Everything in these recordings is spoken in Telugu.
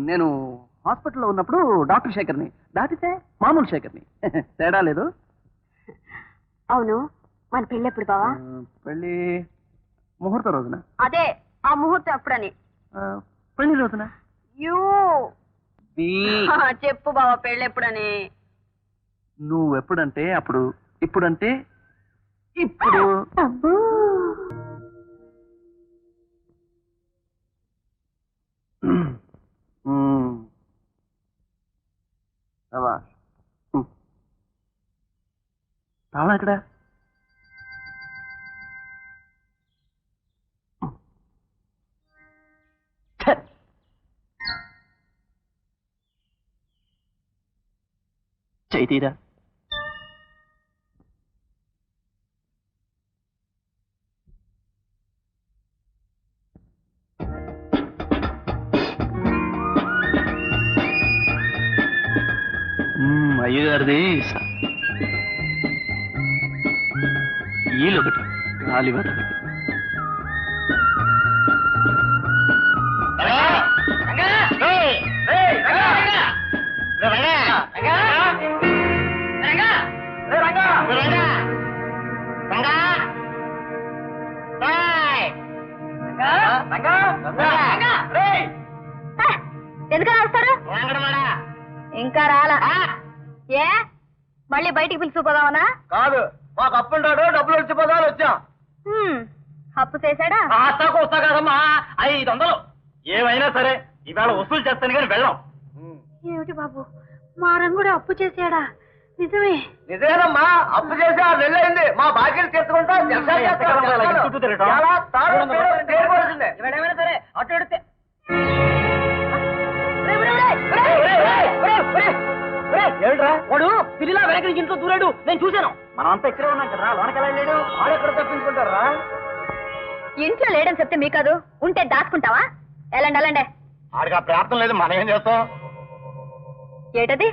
నేను హాస్పిటల్లో ఉన్నప్పుడు డాక్టర్ శేఖర్ని, దాటితే మామూలు శేఖర్ని. తేడా లేదు. అవును, మన పెళ్ళి ఎప్పుడు బావా? పెళ్ళి ముహూర్తం రోజున. అదే ఆ ముహూర్తం ఎప్పుడని? పెళ్లి రోజున. చెప్పు బావా, పెళ్ళి ఎప్పుడని? నువ్వు ఎప్పుడంటే అప్పుడు, ఇప్పుడంటే ఇప్పుడు. తాళం ఎక్కడ? చైతీరా. అయ్యగారిది ఈలొకటి గాలివాట. ఎందుకలా వస్తారు? ఇంకా రాలా? ఏ మళ్ళీ బయటికి పిలిచిపోదామనా? కాదు, మాకు అప్పు ఉంటాడు, డబ్బులు వచ్చిపోదామని వచ్చాం. అప్పు చేశాడా? వస్తా కదమ్మా, 500. ఏమైనా సరే ఇవాళ వసూలు చేస్తాను కానీ వెళ్ళాం. ఏమిటి బాబు, మా రంగుడు అప్పు చేశాడా? నిజమే? నిజమేనమ్మా, అప్పు చేసి 6 నెలలు అయింది. మా బాకీలు తీర్చుకుంటా ఏమైనా సరే అటు ఎడితే వాడు పిల్లిలా వెనక ఇంట్లో దూరాడు, నేను చూశాను. మనం అంతా ఇక్కడే ఉన్నాం కదా, లోనకెలా వెళ్ళాడు? వాడు ఎక్కడ తప్పించుకుంటారా? ఇంట్లో లేడని చెప్తే మీ కాదు, ఉంటే దాచుకుంటావా? వెళ్ళండి. ఆడికి ఆ ప్రార్థన లేదు, మనం ఏం చేస్తాం? ఏటది?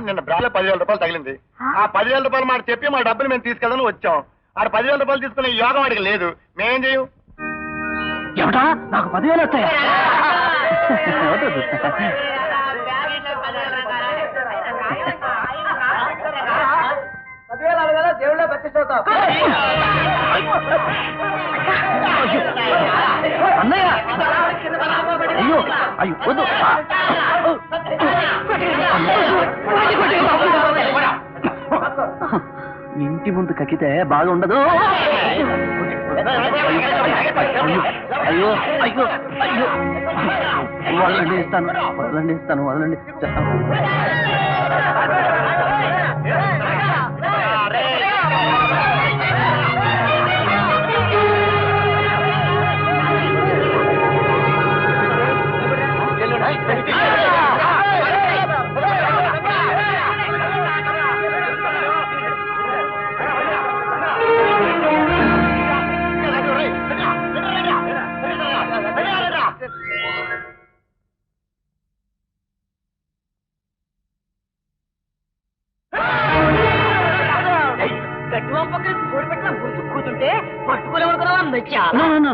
నిన్న బ్రాలో 10,000 రూపాయలు తగిలింది. ఆ 10,000 రూపాయలు మాట చెప్పి మా డబ్బులు మేము తీసుకెళ్ళని వచ్చాం. ఆడ 10,000 రూపాయలు తీసుకునే యోగం వాడికి లేదు. మేమేం చేయం? ఏమిటా, నాకు 10,000 వచ్చాయా? దేవుళ్ళ ప్రతిష్టవుతాం. అన్నయ్య, అయ్యో అయ్యో వద్దు. ఇంటి ముందు కక్కితే బాగా ఉండదు. అయ్యో అయ్యో అయ్యో, వదలండి, ఇస్తాను. వదలండి.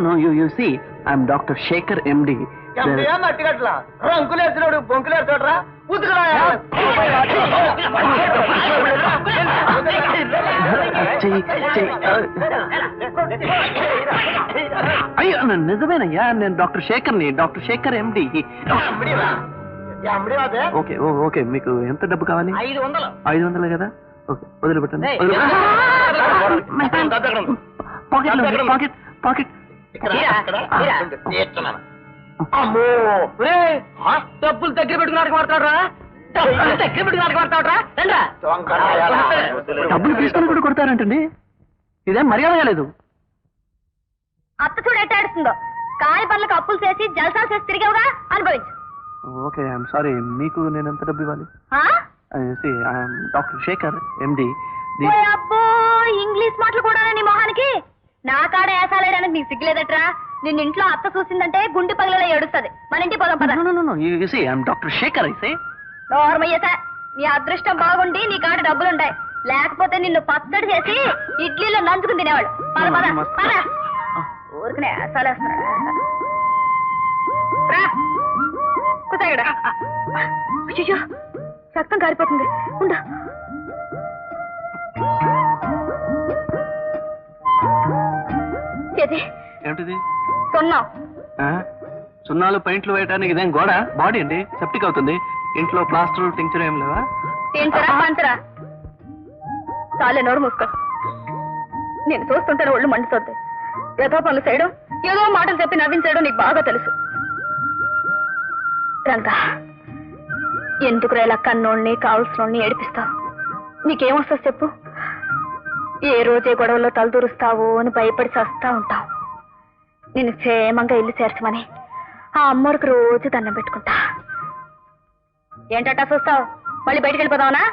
No, you see, I'm Dr. Shekhar, MD. మట్టిగట్లా రంకులు వేసినాడు, బొంకులు వేస్తాడరా? అయ్యో నిజమేనయ్యా, నేను డాక్టర్ శేఖర్ని, డాక్టర్ శేఖర్ ఎండి. ఓకే, మీకు ఎంత డబ్బు కావాలి? 500 కదా? ఓకే, వదిలిపెట్టండి. పాకెట్. డబ్బులు దగ్గర పెట్టుకున్నాడు మాట్లాడరా? డబ్బులు తీసుకుని కూడా కొడతారంటండి. ఇదేం మర్యాద లేదు. అత్త చూడు ఎట్టాడుతుందో. కాయ పనులకు అప్పులు చేసి జలసాలు చేసి తిరిగావుగా, అనుభవించు. Okay, I'm sorry. మీకు నేను ఎంత డబ్బు ఇవ్వాలి? ఐఎమ్ డాక్టర్ శేఖర్, ఎండి. అబ్బో, ఇంగ్లీష్ మాటలు కూడా నీ మొహానికి. నా కాడ ఏసాలేయడానికి నీకు సిగ్గులేదట్రా? నిన్న ఇంట్లో అత్త చూసిందంటే గుండె పగిలేలా ఏడుస్తుంది. మన ఇంటికి పోదాం పద. I'm doctor Shekhar. నోర్మయ్యసా, నీ అదృష్టం బాగుండి నీ కాడ డబ్బులుంటాయి, లేకపోతే నిన్ను పచ్చడి చేసి ఇడ్లీలో నంచుకుని తినేవాడు. పద పద. ఊరికనే ఏసాలేస్తున్నాడు. కూర్చో. ఇక్కడ అయ్యో రక్తం కారిపోతుంది ఉండు ఏమిటిది సున్నం సున్నాలు పెయింట్లు వేయడానికి ఇదేం గోడ బాడీ అండి సెప్టిక్ అవుతుంది ఇంట్లో ప్లాస్టర్ టించర్ ఏం లేవా తింటరా పంచరా చాలే నోరు మూసుకో నేను చూస్తుంటాను ఒళ్ళు మండుతుంది ఏదో పనులు చేయడం ఏదో మాటలు చెప్పి నవ్వించడం నీకు బాగా తెలుసు రంగా ఎందుకు ఇలా కన్నోళ్ళని కావలసినోళ్ళని ఏడిపిస్తావు నీకేమొస్తుంది చెప్పు ఏ రోజే గొడవల్లో తలదూరుస్తావో అని భయపడి చస్తా ఉంటావు నేను క్షేమంగా ఇల్లు చేర్చమని ఆ అమ్మోడికి రోజు దండం పెట్టుకుంటా ఏంటట్టా చూస్తావు మళ్ళీ బయటికి వెళ్ళిపోదావునా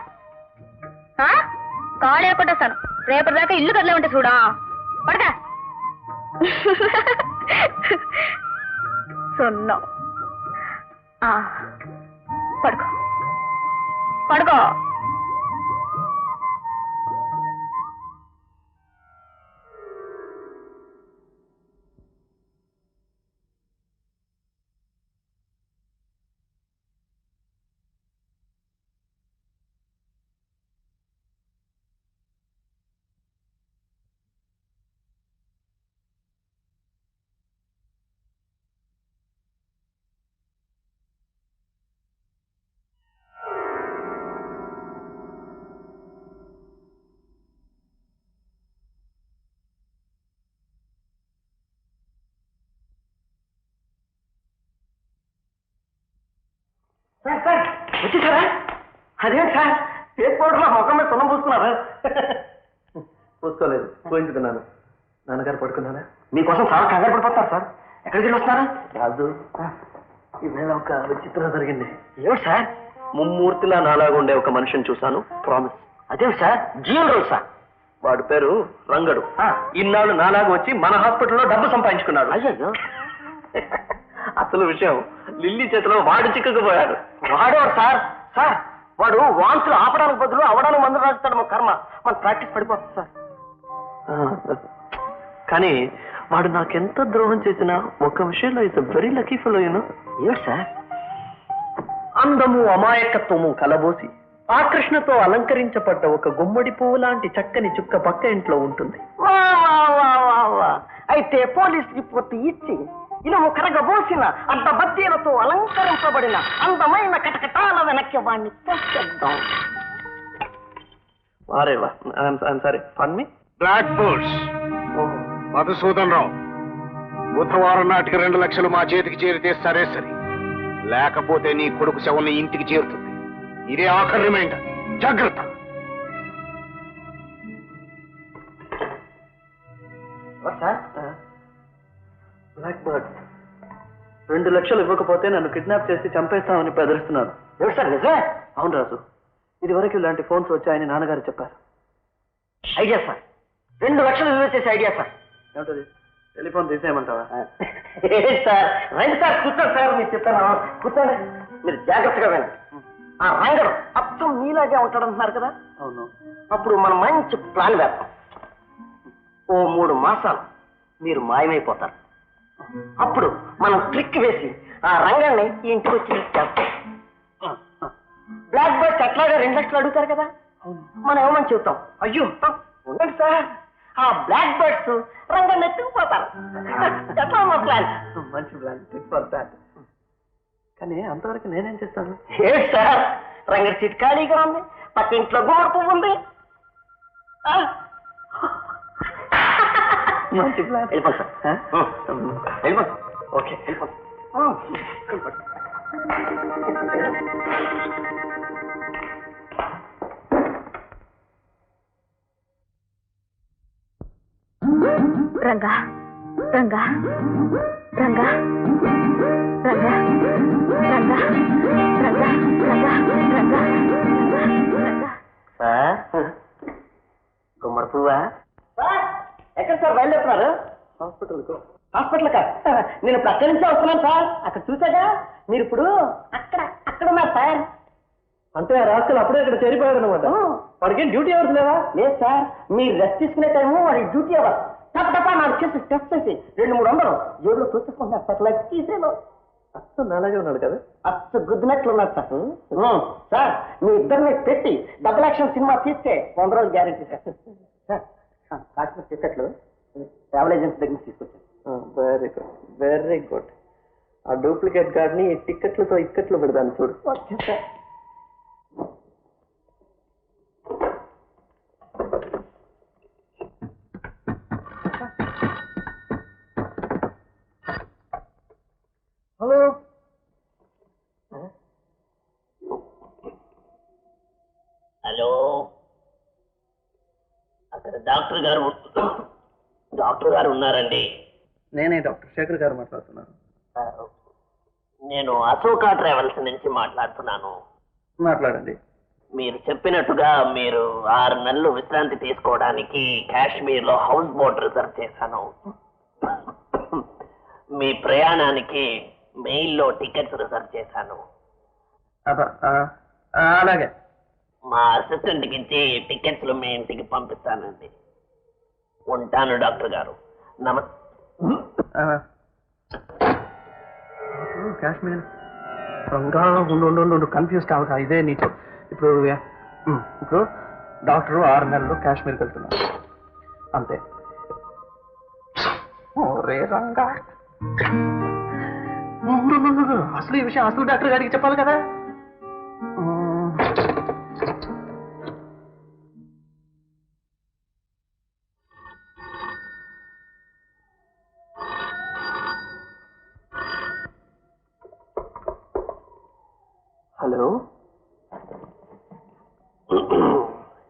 కాళ్ళు ఏర్పట్టేస్తాను రేపటిదాకా ఇల్లు కదిలే ఉంటే చూడా పడగా సున్నం పడుకో పడుకో సార్ వచ్చేసారా అదే సార్ పేసుకోవడం మొఖం మీద సున్నం పూసుకున్నారా పూసుకోలేదు పోయించుకున్నాను నాన్నగారు పడుకున్నారా మీకోసం చాలా కంగారు పడిపోతారు సార్ ఎక్కడికి వెళ్ళి వస్తున్నారా రాజు ఈవేళ ఒక విచిత్రం జరిగింది ఏమిటి సార్ ముమ్మూర్తిలా నాలాగా ఉండే ఒక మనిషిని చూశాను ప్రామిస్ అదేమిటి సార్ జీవన్ రోజు సార్ వాడి పేరు రంగడు ఇన్నాళ్ళు నాలాగా వచ్చి మన హాస్పిటల్లో డబ్బు సంపాదించుకున్నాడు అయ్యో అసలు విషయం లిల్లీ చేతిలో వాడు చిక్కుకుపోయాడు వాడేవాడు సార్ సార్ వాడు వాంతులు ఆపడానికి బదులు అవడానికి మందులు రాస్తాడు మా కర్మ మన ప్రాక్టీస్ పడిపోతుంది సార్ కానీ వాడు నాకెంత ద్రోహం చేసినా ఒక విషయంలో it's very lucky fellow you know ఏమిటి సార్ అందము అమాయకత్వము కలబోసి ఆకృష్ణతో అలంకరించబడ్డ ఒక గుమ్మడి పువ్వు లాంటి చక్కని చుక్క పక్క ఇంట్లో ఉంటుంది అయితే పోలీస్ రిపోర్ట్ ఇచ్చి ఇనుము కరగబోసిన అడ్డబద్దీలతో అలంకరించబడిన అందమైన కటకటాల వెనక్కి వాడిని తెచ్చేద్దాం. వారేవా సారీ ఫన్ మీ బ్లాక్ బోర్డ్స్ మధుసూదన్ రావు బుధవారం నాటికి 2 లక్షలు మా చేతికి చేరితే సరే సరే లేకపోతే నీ కొడుకు శవం ఇంటికి చేరుతుంది ఇదే ఆఖరి రిమైండర్ జాగ్రత్త సార్ బ్లాక్ బర్డ్ 2 లక్షలు ఇవ్వకపోతే నన్ను కిడ్నాప్ చేసి చంపేస్తామని బెదిరిస్తున్నారు. ఏమిటి సార్ నిజమే? అవును రాజు, ఇది వరకు ఇలాంటి ఫోన్స్ వచ్చాయని నాన్నగారు చెప్పారు. ఐడియా సార్ 2 లక్షలు విలువ చేసే ఐడియా సార్. ఏమిటది? టెలిఫోన్ తీసేయమంటావా? సార్ రండి సార్ కూర్చోండి సార్ మీరు చెప్తాను కూర్చోండి మీరు జాగ్రత్తగా వినండి. ఆ రంగడు అచ్చం మీలాగే ఉంటాడంటున్నారు కదా. అవును. అప్పుడు మనం మంచి ప్లాన్ వేద్దాం. ఓ 3 మాసాలు మీరు మాయమైపోతారు. అప్పుడు మనం ట్రిక్ వేసి ఆ రంగాన్ని ఈ ఇంటికి వచ్చి చేస్తాం. బ్లాక్ బర్డ్స్ అట్లాగా 2 లక్షలు అడుగుతారు కదా, మనం ఏమని చెప్తాం, అయ్యో ఉండండి సార్ ఆ బ్లాక్ బర్డ్స్ రంగాన్ని ఎత్తుకుపోతారు. ఎట్లా మా ప్లాన్? మంచి ప్లాన్, ట్రిక్ ఫర్ దాట్. కానీ అంతవరకు నేనేం చేస్తాను? ఏంటి సార్ రంగడి సీట్ ఖాళీగా ఉంది, పక్క ఇంట్లో గోరు పువ్వు ఉంది. మంచి ప్లాన్. వెళ్ళిపోండి సార్ వెళ్ళిపోండి. ఓకే వెళ్ళిపోండి. రంగా రంగా రంగా రంగా రంగా రంగా రంగా రంగా రంగా సార్ గుమ్మడి పువ్వా? సార్ ఎక్కడ సార్ బయలుదేరుతున్నారు? హాస్పిటల్కు. హాస్పిటల్ కాదు, నేను ఇప్పుడు అక్కడి నుంచే వస్తున్నాను సార్. అక్కడ చూసాగా మీరు ఇప్పుడు అక్కడ ఉన్నారు సార్. అంటే ఆ రాష్ట్రాలు అప్పుడే ఇక్కడ చేరిపోయాడు అనమాట. వాడికి డ్యూటీ అవర్స్ లేవా? లేదు సార్, మీరు రెస్ట్ తీసుకునే టైము వాడి డ్యూటీ అవర్స్. తప్ప నాకు చేసి టెస్ట్ చేసి 200-300 జోడులో చూసేసుకుంటున్నారు సార్. లైక్ తీసేలో అసలు అలాగే ఉన్నాడు కదా. అచ్చు గుద్దినట్లు ఉన్నాడు సార్. సార్ మీ ఇద్దరిని పెట్టి డబుల్ యాక్షన్ సినిమా తీస్తే 100 రోజులు గ్యారెంటీ సార్. సార్ కాశ్మీర్ టికెట్లు ట్రావెల్ ఏజెన్సీ దగ్గర నుంచి తీసుకొచ్చాను. Very good, very good. ఆ డూప్లికేట్ కార్డ్ని టిక్కెట్లతో ఇక్కట్లు పెడతాను చూడు. Okay sir. హలో, హలో, అక్కడ డాక్టర్ గారు ఉన్నారండి. నేనే డాక్టర్ శేఖర్ గారు మాట్లాడుతున్నాను. నేను అశోక ట్రావెల్స్ నుంచి మాట్లాడుతున్నాను. మాట్లాడండి. మీరు చెప్పినట్టుగా మీరు 6 నెలలు విశ్రాంతి తీసుకోవడానికి కాశ్మీర్ లో హౌస్ బోట్ రిజర్వ్ చేశాను. మీ ప్రయాణానికి మెయిల్లో టికెట్స్ రిజర్వ్ చేశాను. అలాగే. మా అసిస్టెంట్కి ఇచ్చి టికెట్స్లు మీ ఇంటికి పంపిస్తానండి. ఉంటాను డాక్టర్ గారు. కాశ్మీర్ రంగా ఉండు కన్ఫ్యూజ్ కావక. ఇదే నీకు ఇప్పుడు డాక్టరు 6 నెలలు కాశ్మీర్కి వెళ్తున్నారు అంతే. ఓరే రంగా, అసలు ఈ విషయం అసలు డాక్టర్ గారికి చెప్పాలి కదా. హలో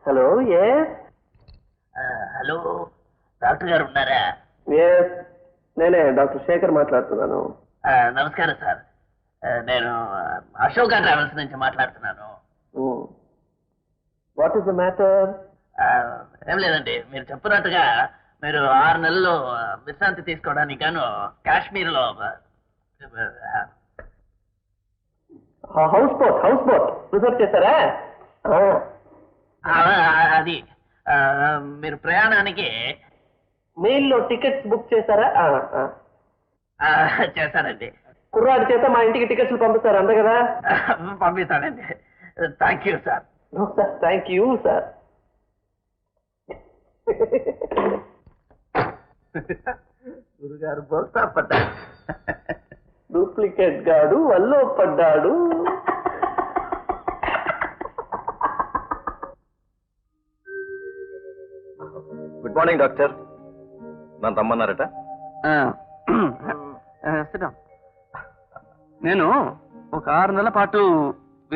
హలో, హలో, డాక్టర్ గారు ఉన్నారా? నేనే డాక్టర్ శేఖర్ మాట్లాడుతున్నాను. నమస్కారం సార్. నేను అశోక ట్రావెల్స్ నుంచి మాట్లాడుతున్నాను. What is the matter? ఏం లేదండి, మీరు చెప్పినట్టుగా మీరు 6 నెలలు విశ్రాంతి తీసుకోవడానికి గాను కాశ్మీర్ లో హౌస్ బోట్ రిజర్వ్ చేశారా? అది మీరు ప్రయాణానికి మెయిల్లో టికెట్స్ బుక్ చేశారా? చేస్తానండి. కుర్రాడి చేత మా ఇంటికి టికెట్స్ పంపిస్తారు అంతే కదా? పంపిస్తానండి. Thank you sir. Thank you sir. గురుగారు బోల్తా పడ్డాడు, డూప్లికేట్ గాడు వల్లో పడ్డాడు. Good morning doctor. నన్ను రమ్మన్నారట? నేను ఒక 6 నెలల పాటు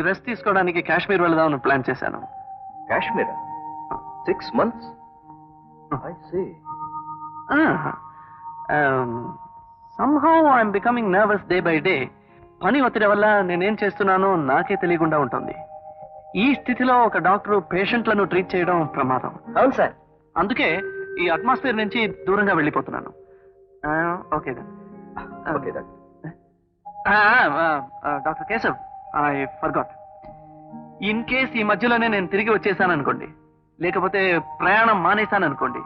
రెస్ట్ తీసుకోవడానికి కాశ్మీర్ వెళదామని ప్లాన్ చేశాను. Kashmir 6 months? I see. somehow I'm becoming nervous day by day. పని ఒత్తిడి వల్ల నేనేం చేస్తున్నానో నాకే తెలియకుండా ఉంటుంది. ఈ స్థితిలో ఒక డాక్టర్ పేషెంట్లను ట్రీట్ చేయడం ప్రమాదం. అవును సార్. అందుకే ఈ అట్మాస్ఫియర్ నుంచి దూరంగా వెళ్ళిపోతున్నాను. Okay okay doctor. Doctor Keshav, I forgot. In case ఈ మధ్యలోనే నేను తిరిగి వచ్చేసాను అనుకోండి, లేకపోతే ప్రయాణం మానేశాను అనుకోండి,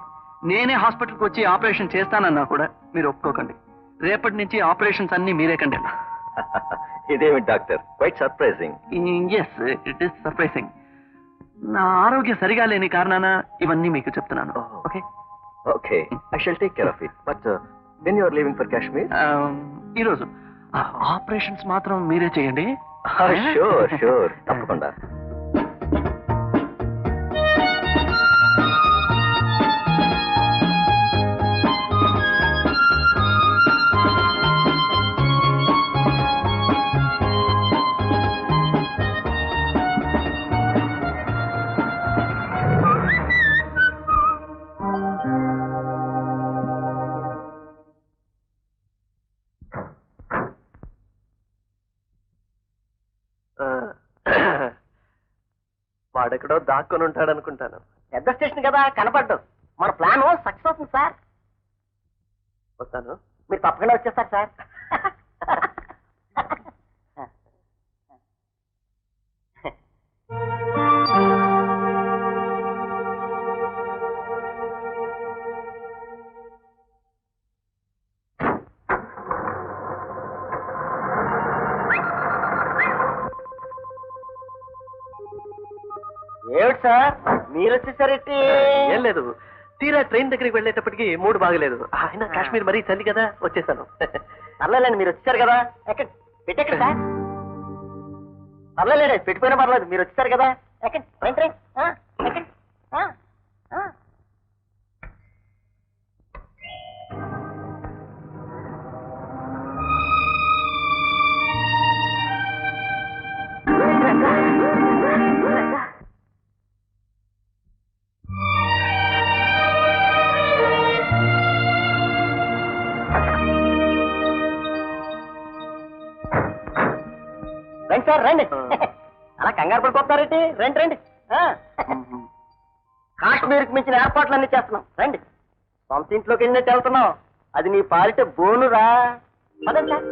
నేనే హాస్పిటల్కి వచ్చి ఆపరేషన్ చేస్తానన్నా కూడా మీరు ఒప్పుకోకండి. రేపటి నుంచి ఆపరేషన్స్ అన్ని మీరే కండి. ఇదేమి doctor, quite surprising. Yes, it is surprising. నా ఆరోగ్యం సరిగా లేని కారణాన ఇవన్నీ మీకు చెప్తున్నాను. Okay okay, I shall take care of it. But when you are leaving for Kashmir? ఈరోజు ఆపరేషన్స్ మాత్రం మీరే చేయండి. షూర్ షూర్, తప్పకుండా. వాడెక్కడో దాక్కొని ఉంటాడు అనుకుంటాను. పెద్ద స్టేషన్ కదా, కనపడ్డు. మన ప్లాన్ సక్సెస్ అవుతుంది సార్. వస్తాను. మీరు తప్పకుండా వచ్చేస్తారు సార్. సార్ మీరు వచ్చేసరికి ఏం లేదు, తీరా ట్రైన్ దగ్గరికి వెళ్ళేటప్పటికి మూడు బాగలేదు. ఆయన కాశ్మీర్ మరీ చలి కదా, వచ్చేసాను. పర్లేదండి, మీరు వచ్చేసారు కదా. ఎక్కడ పెట్టెక్కడ సార్? పర్లేదండి, పెట్టిపోయినా పర్లేదు, మీరు వచ్చేసారు కదా. ఎక్కడ ట్రైన్ ట్రైన్ ఎక్కడ? రండి సార్ రండి. అలా కంగారు పడిపోతారేంటి? రండి రండి. కాశ్మీర్కి మించిన ఏర్పాట్లన్నీ చేస్తున్నాం, రండి. సొంత ఇంట్లోకి వెళ్ళినట్టు వెళ్తున్నాం, అది నీ పాలిట బోనురా. పదండి సార్.